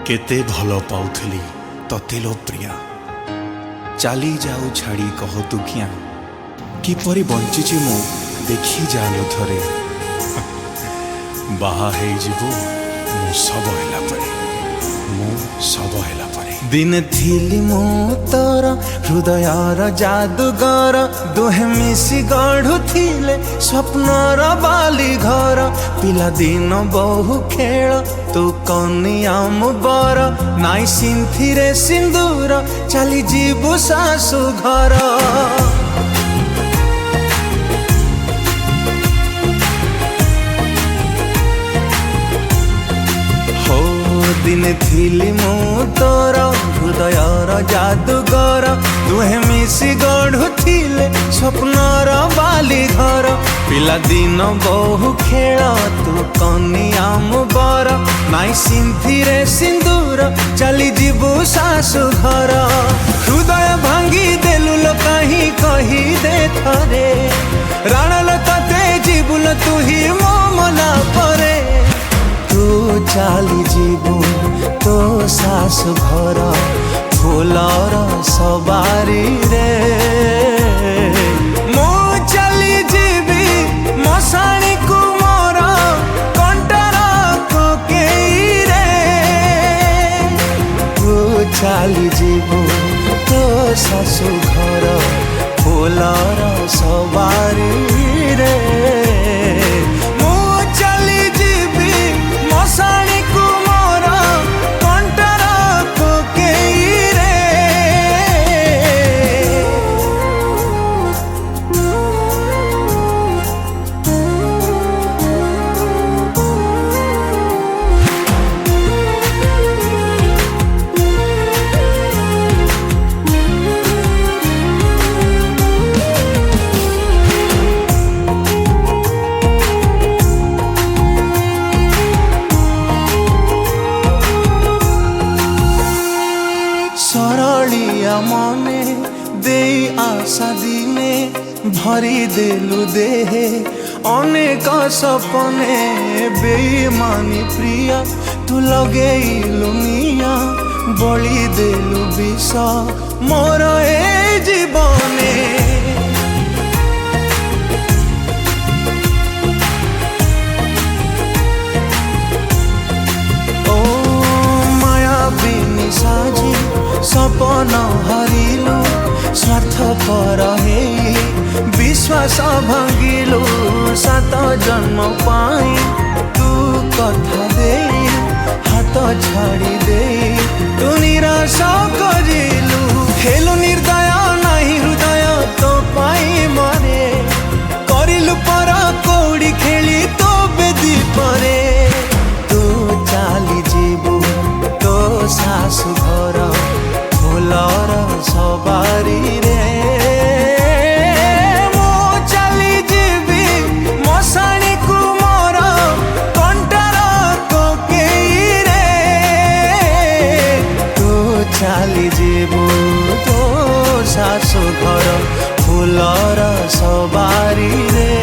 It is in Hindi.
केते भल पाउथली तते लो प्रिया चाली जाऊ छाड़ी कह तू क्या किपरि बंचिची मु देखी जालो थरे बाहा हे जीवो मु सब हैला परे दिन थिली मु तोर हृदयर जादूगर दुहे मिसी गढ़ु थिले स्वप्नर बाली घर पिला दिन बहु खेल तू कनिया मु बर नाई सिंथिरे सिंदूर चली जीवु सासु घर दिन थिली मु तोर हृदयर जादूगर दुहे मिसी गढ़ु थिले स्वप्नर बाली घर पिला दिन बहु खेल तू कनिया मु बर नाई सिंथिरे सिंदूर चली जीवु सासु घर हृदय भांगी देलु लो कहीं कही दे थरे राणल तते जीवुल तू ही मो मना परे तू चाली जीवु तो सासु घर फूलर सवारी रे मो चली जीवी मशाणी को मोर कंटर कोकेई रे तू चाली जीवु तो सासु घर फूलर सवारी रे सरलिया मने दे आशा दिने भरी देलु देहे अनेक सपने बेईमानी प्रिया तू लगेलु मिया बलि देलु विष मोर ए जीवने ओ माया बिनी साजी सपन हरिलु स्वार्थ पर हे विश्वास भांगिलु सात जन्म पाई तू कथा दे हाथ छाड़ी दे तू निराश करिलु हेलु निर्दय नहीं हृदय तो पाई मरे करिलु पर कौड़ी खेली तो बेदी परे तू चाली जीवु तो सासु घर फूलर सवारी रे मो चली जीवी मशाणी को मोर कंटर कोकेई रे तू चाली जीवु तो सासु घर फूलर सवारी रे।